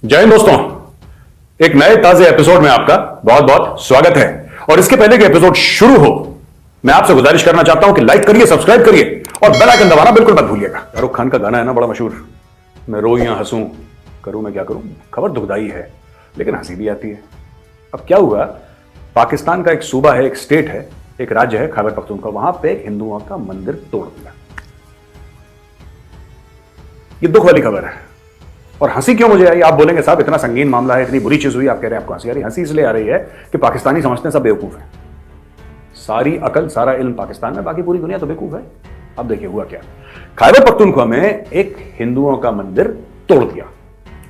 जय हिंद दोस्तों, एक नए ताजे एपिसोड में आपका बहुत बहुत स्वागत है। और इसके पहले कि एपिसोड शुरू हो, मैं आपसे गुजारिश करना चाहता हूं कि लाइक करिए, सब्सक्राइब करिए और बेल आइकन दबाना बिल्कुल मत भूलिएगा। शाहरुख खान का गाना है ना, बड़ा मशहूर, मैं रो या हंसूं, करूं मैं क्या करूं। खबर दुखदाई है लेकिन हंसी भी आती है। अब क्या हुआ, पाकिस्तान का एक सूबा है, एक स्टेट है, एक राज्य है खैबर पख्तूनख्वा, वहां पे एक हिंदुओं का मंदिर तोड़ दिया। ये दुख वाली खबर है। और हंसी क्यों मुझे आई, आप बोलेंगे साहब इतना संगीन मामला है, इतनी बुरी चीज हुई, आप कह रहे हैं आपको हंसी आ रही। हंसी इसलिए आ रही है कि पाकिस्तानी समझते हैं सब बेवकूफ है, सारी अकल सारा इल्म पाकिस्तान में, बाकी पूरी दुनिया तो बेवकूफ है। अब देखिए हुआ क्या, खैबर पख्तूनख्वा में एक हिंदुओं का मंदिर तोड़ दिया,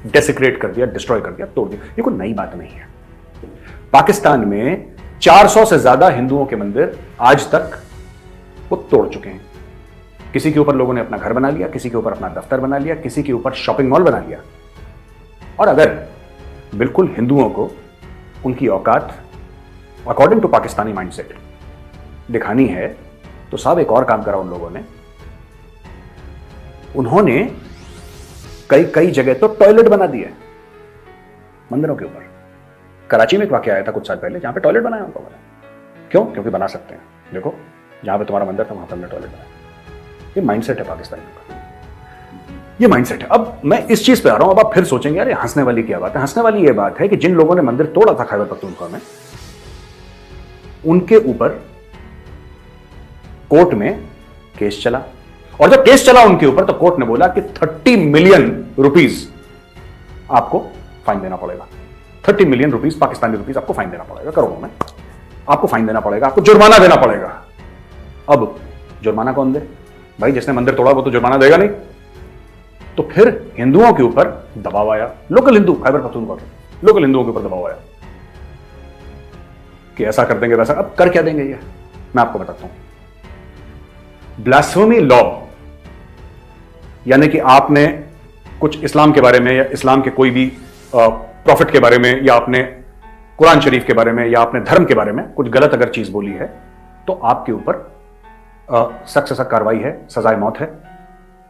डेसिक्रेट कर दिया, डिस्ट्रॉय कर दिया, तोड़ दिया। ये कोई नई बात नहीं है। पाकिस्तान में 400 से ज्यादा हिंदुओं के मंदिर आज तक वो तोड़ चुके हैं। किसी के ऊपर लोगों ने अपना घर बना लिया, किसी के ऊपर अपना दफ्तर बना लिया, किसी के ऊपर शॉपिंग मॉल बना लिया। और अगर बिल्कुल हिंदुओं को उनकी औकात अकॉर्डिंग टू पाकिस्तानी माइंडसेट दिखानी है तो साहब एक और काम करा उन लोगों ने। उन्होंने कई कई जगह तो टॉयलेट बना दिए मंदिरों के ऊपर। कराची में एक वाकया आया था कुछ साल पहले, जहां पे टॉयलेट बनाया उन लोगों ने। क्यों? क्योंकि बना सकते हैं। देखो, जहां पे तुम्हारा मंदिर था वहां पर हमने टॉयलेट बनाया। ये माइंडसेट है पाकिस्तानियों का, ये माइंडसेट है। अब मैं इस चीज पे आ रहा हूं, अब आप फिर सोचेंगे यार ये हंसने वाली क्या बात है। हंसने वाली ये बात है कि जिन लोगों ने मंदिर तोड़ा था खैबर पख्तूनख्वा में, उनके ऊपर कोर्ट में केस चला। और जब केस चला उनके ऊपर तो कोर्ट ने बोला कि 30 मिलियन रुपीस आपको फाइन देना पड़ेगा। 30 मिलियन रुपीस, पाकिस्तानी रुपीस आपको फाइन देना पड़ेगा, करोड़ों में आपको फाइन देना पड़ेगा, आपको जुर्माना देना पड़ेगा। अब जुर्माना कौन दे भाई? जिसने मंदिर तोड़ा वो तो जुर्माना देगा नहीं। तो फिर हिंदुओं के ऊपर दबाव आया, लोकल हिंदू, खैबर पख्तूनख्वा के लोकल हिंदुओं के ऊपर दबाव आया कि ऐसा कर देंगे वैसा। अब कर क्या देंगे ये मैं आपको बताता हूं। ब्लास्फेमी लॉ, यानी कि आपने कुछ इस्लाम के बारे में या इस्लाम के कोई भी प्रॉफिट के बारे में या आपने कुरान शरीफ के बारे में या आपने धर्म के बारे में कुछ गलत अगर चीज बोली है तो आपके ऊपर सख्त से सख्त कार्रवाई है, सजाए मौत है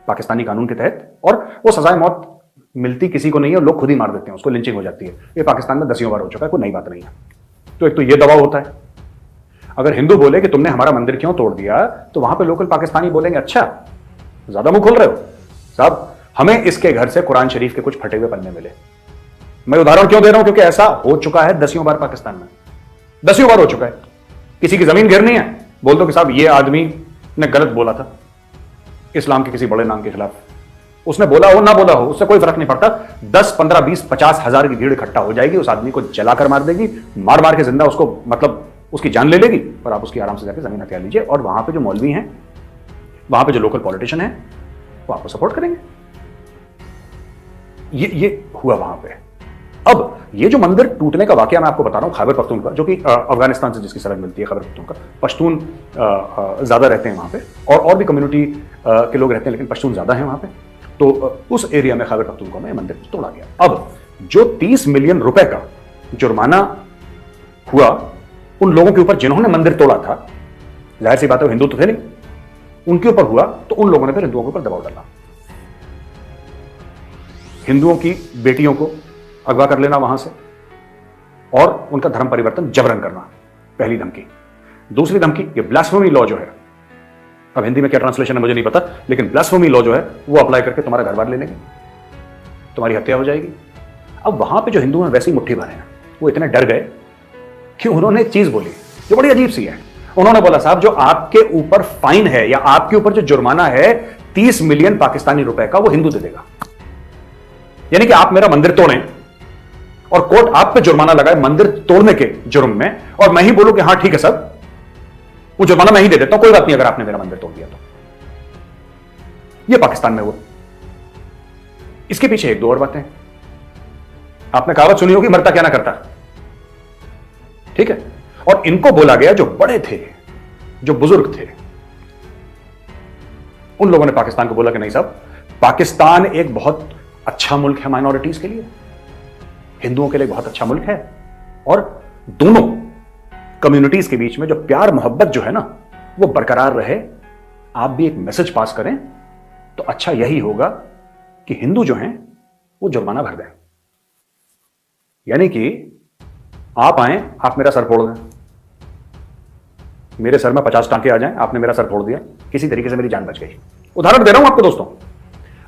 पाकिस्तानी कानून के तहत। और वो सजाए मौत मिलती किसी को नहीं है, लोग खुद ही मार देते हैं, उसको लिंचिंग हो जाती है। ये पाकिस्तान में 10 बार हो चुका है, कोई नई बात नहीं है। तो एक तो ये दबाव होता है। अगर हिंदू बोले कि तुमने हमारा मंदिर क्यों तोड़ दिया, तो वहां पे लोकल पाकिस्तानी बोलेंगे अच्छा ज्यादा मुंह खोल रहे हो साहब, हमें इसके घर से कुरान शरीफ के कुछ फटे हुए पन्ने मिले। मैं उदाहरण क्यों दे रहा हूं? क्योंकि ऐसा हो चुका है 10 बार पाकिस्तान में, 10 बार हो चुका है। किसी की जमीन घेरनी है, बोल दो कि साहब ये आदमी ने गलत बोला था इस्लाम के किसी बड़े नाम के खिलाफ, उसने बोला हो ना बोला हो उससे कोई फर्क नहीं पड़ता। 10, 15, 20, 50 हजार की भीड़ इकट्ठा हो जाएगी, उस आदमी को जलाकर मार देगी, मार मार के जिंदा उसको, मतलब उसकी जान ले लेगी, और आप उसकी आराम से जाकर जमीन हथिया लीजिए। और वहां पे जो मौलवी हैं, वहां पे जो लोकल पॉलिटिशियन है, वो आपको सपोर्ट करेंगे। ये हुआ वहां पे। अब ये जो मंदिर टूटने का वाकया मैं आपको बता रहा हूं, खैबर पख्तूनख्वा, जो कि अफगानिस्तान से जिसकी सरहद मिलती है, खैबर पख्तूनख्वा, पश्तून ज्यादा रहते हैं वहां पे, और भी कम्युनिटी के लोग रहते हैं, लेकिन पश्तून ज्यादा है वहां पे। तो उस एरिया में खैबर पख्तूनख्वा में मंदिर तोड़ा गया। अब जो 30 मिलियन रुपए का जुर्माना हुआ उन लोगों के ऊपर जिन्होंने मंदिर तोड़ा था, जाहिर सी बात है हिंदू तो थे नहीं, उनके ऊपर हुआ, तो उन लोगों ने फिर हिंदुओं के ऊपर दबाव डाला। हिंदुओं की बेटियों को अगवा कर लेना वहां से और उनका धर्म परिवर्तन जबरन करना, पहली धमकी। दूसरी धमकी, ये ब्लास्फेमी लॉ जो है, अब हिंदी में क्या ट्रांसलेशन है मुझे नहीं पता, लेकिन ब्लास्फेमी लॉ जो है वो अप्लाई करके तुम्हारा घर बार ले लेंगे, तुम्हारी हत्या हो जाएगी। अब वहां पे जो हिंदू हैं वैसे ही मुट्ठी भर हैं, वो इतने डर गए कि उन्होंने एक चीज बोली जो बड़ी अजीब सी है। उन्होंने बोला साहब जो आपके ऊपर फाइन है या आपके ऊपर जो जुर्माना है 30 मिलियन पाकिस्तानी रुपए का, वो हिंदू दे देगा। यानी कि आप मेरा मंदिर तोड़ें और कोर्ट आप पे जुर्माना लगाए मंदिर तोड़ने के जुर्म में, और मैं ही बोलूं कि हां ठीक है सर वो जुर्माना मैं ही दे देता हूं, कोई बात नहीं अगर आपने मेरा मंदिर तोड़ दिया तो। यह पाकिस्तान में हुआ। इसके पीछे एक दो और बातें। आपने कहावत सुनी होगी, मरता क्या ना करता, ठीक है। और इनको बोला गया, जो बड़े थे, जो बुजुर्ग थे, उन लोगों ने पाकिस्तान को बोला कि नहीं साहब, पाकिस्तान एक बहुत अच्छा मुल्क है माइनॉरिटीज के लिए, हिंदुओं के लिए बहुत अच्छा मुल्क है, और दोनों कम्युनिटीज के बीच में जो प्यार मोहब्बत जो है ना वो बरकरार रहे। आप भी एक मैसेज पास करें तो अच्छा यही होगा कि हिंदू जो हैं वो जुर्माना भर दें। यानी कि आप आए, आप मेरा सर फोड़ दें, मेरे सर में 50 टांके आ जाएं, आपने मेरा सर फोड़ दिया, किसी तरीके से मेरी जान बच गई। उदाहरण दे रहा हूं आपको दोस्तों,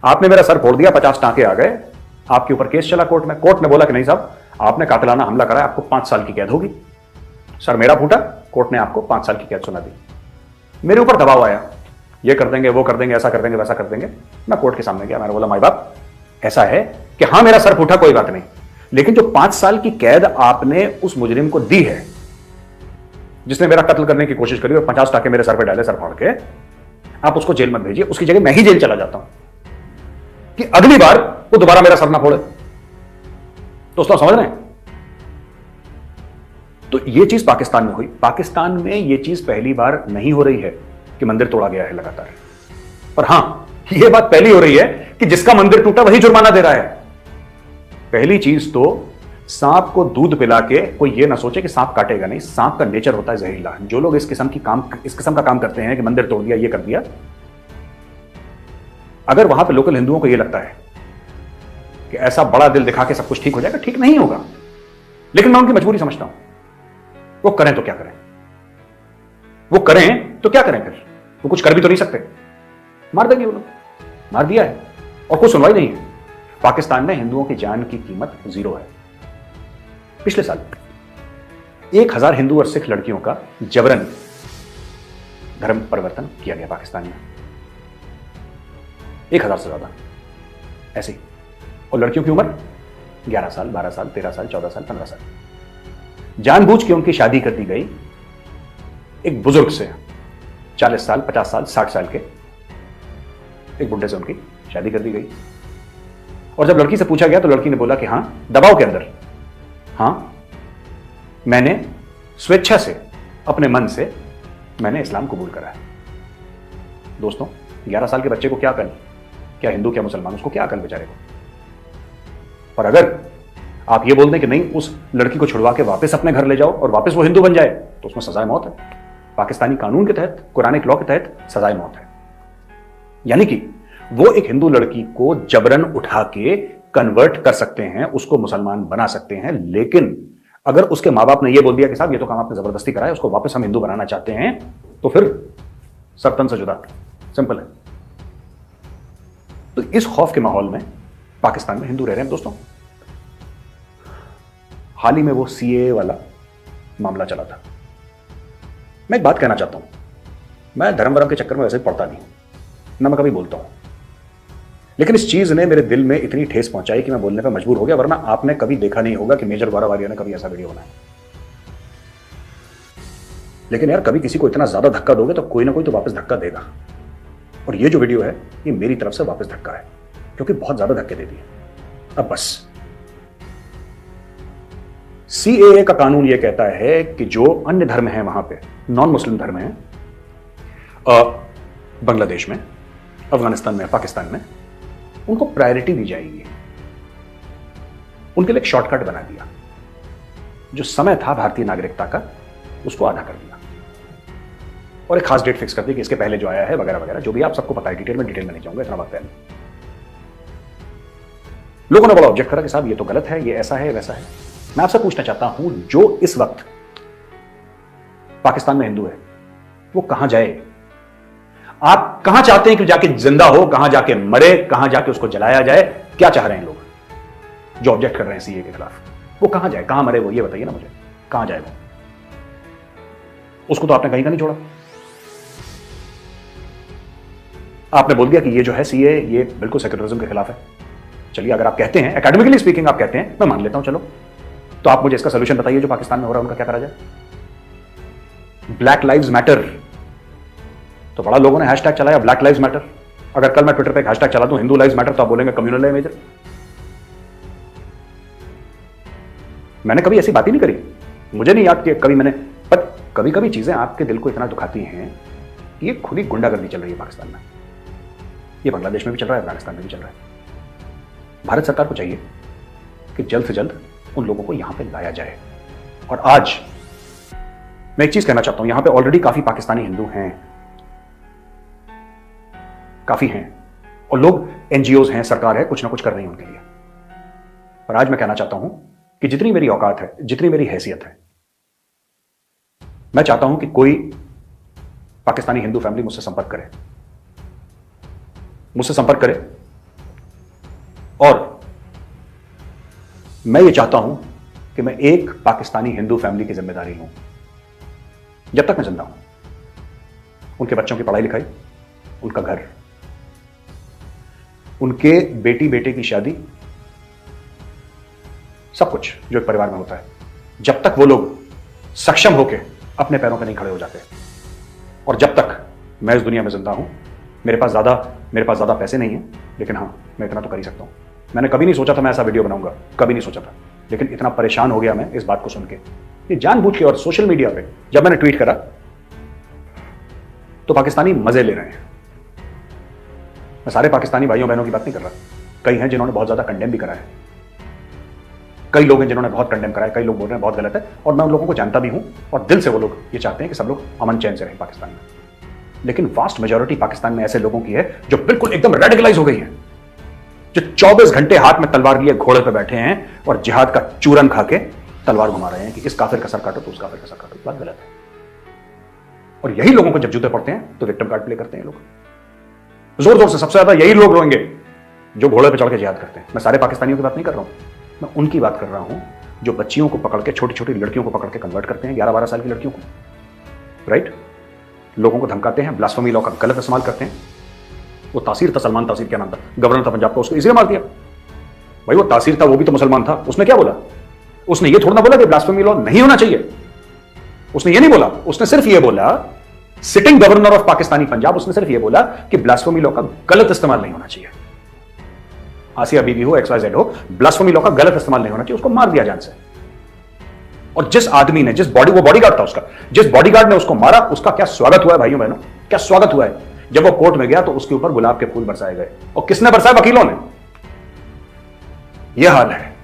आपने मेरा सर फोड़ दिया, 50 टांके आ गए, आपके ऊपर केस चला कोर्ट में, कोर्ट ने बोला कि नहीं साहब आपने कातिलाना हमला करा, आपको 5 साल की कैद होगी। सर मेरा फूटा, कोर्ट ने आपको 5 साल की कैद सुना दी। मेरे ऊपर दबाव आया, ये कर देंगे, वो कर देंगे, ऐसा कर देंगे, वैसा कर देंगे। मैं कोर्ट के सामने गया, मैंने बोला माई बाप ऐसा है कि हां मेरा सर फूटा, कोई बात नहीं, लेकिन जो 5 साल की कैद आपने उस मुजरिम को दी है जिसने मेरा कत्ल करने की कोशिश करी और 50 टाके मेरे सर पे डाले, सर फाड़ के, आप उसको जेल मत भेजिए, उसकी जगह मैं ही जेल चला जाता हूं कि अगली बार वो दोबारा मेरा सर ना फोड़े। दोस्तों समझ रहे हैं? तो ये चीज पाकिस्तान में हुई। पाकिस्तान में ये चीज पहली बार नहीं हो रही है कि मंदिर तोड़ा गया है लगातार, पर हां यह बात पहली हो रही है कि जिसका मंदिर टूटा वही जुर्माना दे रहा है। पहली चीज तो सांप को दूध पिला के कोई ये ना सोचे कि सांप काटेगा नहीं, सांप का नेचर होता है जहरीला। जो लोग इस किस्म का काम करते हैं कि मंदिर तोड़ दिया, ये कर दिया, अगर वहां पे लोकल हिंदुओं को यह लगता है कि ऐसा बड़ा दिल दिखा के सब कुछ ठीक हो जाएगा, ठीक नहीं होगा। लेकिन मैं उनकी मजबूरी समझता हूं, वो करें तो क्या करें, वो करें तो क्या करें, फिर वो कुछ कर भी तो नहीं सकते, मार देंगे वो लोग, मार दिया है और कोई सुनवाई नहीं है। पाकिस्तान में हिंदुओं की जान की कीमत 0 है। पिछले साल 1000 हिंदू और सिख लड़कियों का जबरन धर्म परिवर्तन किया गया पाकिस्तान में, 1000 से ज्यादा ऐसे ही। और लड़कियों की उम्र 11 साल, 12 साल, 13 साल, 14 साल, 15 साल। जानबूझ के उनकी शादी कर दी गई एक बुजुर्ग से, 40 साल, 50 साल, 60 साल के एक बुढ़े से उनकी शादी कर दी गई। और जब लड़की से पूछा गया तो लड़की ने बोला कि हां, दबाव के अंदर, हां मैंने स्वेच्छा से, अपने मन से मैंने इस्लाम कबूल करा है। दोस्तों 11 साल के बच्चे को क्या अकल, क्या हिंदू क्या मुसलमान, उसको क्या अकल बेचारे को। पर अगर आप ये बोल दें कि नहीं, उस लड़की को छुड़वा के वापस अपने घर ले जाओ और वापस वो हिंदू बन जाए, तो उसमें सजाए मौत है। पाकिस्तानी कानून के तहत, कुरानिक लॉ के तहत सजाए मौत है। यानी कि वो एक हिंदू लड़की को जबरन उठा के कन्वर्ट कर सकते हैं, उसको मुसलमान बना सकते हैं। लेकिन अगर उसके मां बाप ने यह बोल दिया कि साहब ये तो काम आपने जबरदस्ती करा है, उसको वापस हम हिंदू बनाना चाहते हैं, तो फिर सब तन से जुदा, सिंपल है। तो इस खौफ के माहौल में पाकिस्तान में हिंदू रह रहे हैं। दोस्तों हाल ही में वो सीए वाला मामला चला था। मैं एक बात कहना चाहता हूं, मैं धर्म वर्म के चक्कर में वैसे पड़ता नहीं, ना मैं कभी बोलता हूं, लेकिन इस चीज ने मेरे दिल में इतनी ठेस पहुंचाई कि मैं बोलने पर मजबूर हो गया। वरना आपने कभी देखा नहीं होगा कि मेजर गौरव आर्या ने कभी ऐसा वीडियो बनाया। लेकिन यार कभी किसी को इतना ज्यादा धक्का दोगे तो कोई ना कोई तो वापस धक्का देगा, और ये जो वीडियो है ये मेरी तरफ से वापस धक्का है, क्योंकि बहुत ज्यादा धक्के दे दिए। अब बस सीएए का कानून यह कहता है कि जो अन्य धर्म है वहां पे, नॉन मुस्लिम धर्म है, बांग्लादेश में, अफगानिस्तान में, पाकिस्तान में, उनको प्रायोरिटी दी जाएगी। उनके लिए एक शॉर्टकट बना दिया। जो समय था भारतीय नागरिकता का उसको आधा कर दिया और एक खास डेट फिक्स कर दी कि इसके पहले जो आया है वगैरह वगैरह, जो भी आप सबको पता है, डिटेल में नहीं जाऊंगा, इतना वक्त पहले लोगों ने बड़ा ऑब्जेक्ट करा कि साहब ये तो गलत है, ये ऐसा है, वैसा है। मैं आपसे पूछना चाहता हूं, जो इस वक्त पाकिस्तान में हिंदू है वो कहां जाए? आप कहां चाहते हैं कि जाके जिंदा हो, कहां जाके मरे, कहां जाके उसको जलाया जाए? क्या चाह रहे हैं लोग जो ऑब्जेक्ट कर रहे हैं सीए के खिलाफ? वो कहां जाए, कहां मरे वो, ये बताइए ना मुझे, कहां जाए वो? उसको तो आपने कहीं का नहीं छोड़ा। आपने बोल दिया कि ये जो है सीए ये बिल्कुल सेक्युलरिज्म के खिलाफ है। चलिए अगर आप कहते हैं, एकेडमिकली स्पीकिंग आप कहते हैं, मैं मान लेता हूं, चलो तो आप मुझे इसका सोल्यूशन बताइए जो पाकिस्तान में हो रहा है उनका क्या करा जाए। ब्लैक लाइव्स मैटर, तो बड़ा लोगों ने हैशटैग चलाया ब्लैक लाइव्स मैटर। अगर कल मैं ट्विटर पे एक हैशटैग चला दूं हिंदू लाइव्स मैटर, तो आप बोलेंगे कम्युनल है मेजर। मैंने कभी ऐसी बात ही नहीं करी, मुझे नहीं याद कि कभी मैंने, पर कभी कभी चीजें आपके दिल को इतना दुखाती हैं कि ये खुली गुंडागर्दी चल रही है पाकिस्तान में। ये बांग्लादेश में भी चल रहा है, अफगानिस्तान में भी चल रहा है। भारत सरकार को चाहिए कि जल्द से जल्द उन लोगों को यहां पे लाया जाए। और आज मैं एक चीज कहना चाहता हूं, यहां पे ऑलरेडी काफी पाकिस्तानी हिंदू हैं, काफी हैं, और लोग एनजीओज हैं, सरकार है, कुछ ना कुछ कर रही है उनके लिए। पर आज मैं कहना चाहता हूं कि जितनी मेरी औकात है, जितनी मेरी हैसियत है, मैं चाहता हूं कि कोई पाकिस्तानी हिंदू फैमिली मुझसे संपर्क करे, और मैं ये चाहता हूं कि मैं एक पाकिस्तानी हिंदू फैमिली की जिम्मेदारी लूं जब तक मैं जिंदा हूं। उनके बच्चों की पढ़ाई लिखाई, उनका घर, उनके बेटी बेटे की शादी, सब कुछ जो एक परिवार में होता है, जब तक वो लोग सक्षम होकर अपने पैरों पर नहीं खड़े हो जाते, और जब तक मैं इस दुनिया में जिंदा हूं, मेरे पास ज्यादा पैसे नहीं है, लेकिन हां, मैं इतना तो कर ही सकता हूं। मैंने कभी नहीं सोचा था मैं ऐसा वीडियो बनाऊंगा, कभी नहीं सोचा था, लेकिन इतना परेशान हो गया मैं इस बात को सुन के, ये जानबूझ के। और सोशल मीडिया पे जब मैंने ट्वीट करा तो पाकिस्तानी मजे ले रहे हैं। मैं सारे पाकिस्तानी भाइयों बहनों की बात नहीं कर रहा, कई हैं जिन्होंने बहुत ज्यादा कंडेम भी करा है, कई लोग हैं जिन्होंने बहुत कंडेम करा है, कई लोग बोल रहे हैं बहुत गलत है, और मैं उन लोगों को जानता भी हूं, और दिल से वो लोग ये चाहते हैं कि सब लोग अमन चैन से रहें पाकिस्तान में। लेकिन वास्ट मेजॉरिटी पाकिस्तान में ऐसे लोगों की है जो बिल्कुल एकदम रेडिकलाइज हो गई है, जो 24 घंटे हाथ में तलवार लिए घोड़े पर बैठे हैं और जिहाद का चूरन खा के तलवार घुमा रहे हैं कि इस काफिर का सर काटो तो उस काफिर का सर काटो। बात गलत है। और यही लोगों को जब जूते पड़ते हैं तो विक्टिम कार्ड प्ले करते हैं लोग, जोर जोर से। सबसे ज्यादा यही लोग होंगे जो घोड़े पर चढ़ के जिहाद करते हैं। मैं सारे पाकिस्तानियों की बात नहीं कर रहा हूं, मैं उनकी बात कर रहा हूं जो बच्चियों को पकड़ के, छोटी छोटी लड़कियों को पकड़ के कन्वर्ट करते हैं, 11-12 साल की लड़कियों को, राइट। लोगों को धमकाते हैं, ब्लास्फेमी लॉ का गलत इस्तेमाल करते हैं। वो तासीर था, सलमान तासीर क्या नाम था, गवर्नर था पंजाब का, उसको इसीलिए मार दिया। भाई वो तासीर था, वो भी तो मुसलमान था, उसने क्या बोला? उसने ये थोड़ा ना बोला कि ब्लास्फेमी लॉ नहीं होना चाहिए, उसने ये नहीं बोला। उसने सिर्फ ये बोला, sitting governor of Pakistani Punjab, उसने सिर्फ ये बोला कि ब्लास्फेमी लॉ का गलत इस्तेमाल नहीं होना चाहिए। आसिया बीबी हो, XYZ हो, ब्लास्फेमी लॉ का गलत इस्तेमाल नहीं होना चाहिए, उसको मार दिया जान से। और जिस आदमी ने, वो बॉडीगार्ड था उसका, जिस बॉडीगार्ड ने उसको मारा, उसका क्या स्वागत हुआ है भाइयों बहनों, क्या स्वागत हुआ है। जब वो कोर्ट में गया तो उसके ऊपर गुलाब के फूल बरसाए गए, और किसने बरसाए? वकीलों ने। यह हाल है।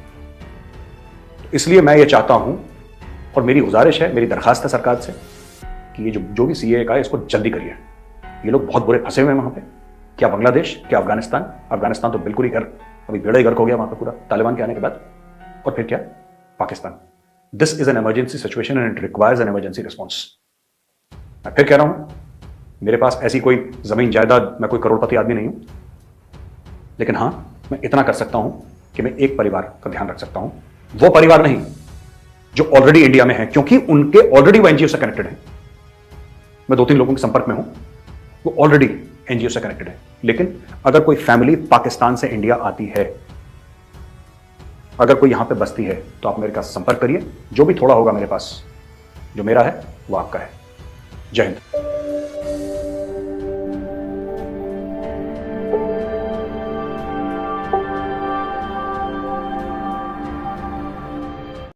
इसलिए मैं ये चाहता हूं, और मेरी गुजारिश है, मेरी दरखास्त है सरकार से कि ये जो भी CAA का है, इसको जल्दी करिए। ये लोग बहुत बुरे फंसे हुए हैं वहां पे। क्या बांग्लादेश, क्या अफगानिस्तान तो बिल्कुल ही घर, अभी बेड़ा ही गर्क हो गया वहां पे पूरा तालिबान के आने के बाद। और फिर क्या? Pakistan. This is an emergency situation and it requires an emergency response. मैं फिर कह रहा हूं, मेरे पास ऐसी कोई जमीन जायदाद, मैं कोई करोड़पति आदमी नहीं हूं, लेकिन हां, मैं इतना कर सकता हूं कि मैं एक परिवार का ध्यान रख सकता हूं। वो परिवार नहीं जो ऑलरेडी इंडिया में है, क्योंकि उनके ऑलरेडी वो एनजीओ से कनेक्टेड है। मैं 2-3 लोगों के संपर्क में हूं, वो ऑलरेडी एनजीओ से कनेक्टेड है। लेकिन अगर कोई फैमिली पाकिस्तान से इंडिया आती है, अगर कोई यहां पे बसती है, तो आप मेरे साथ संपर्क करिए। जो भी थोड़ा होगा मेरे पास, जो मेरा है वो आपका है। जय हिंद।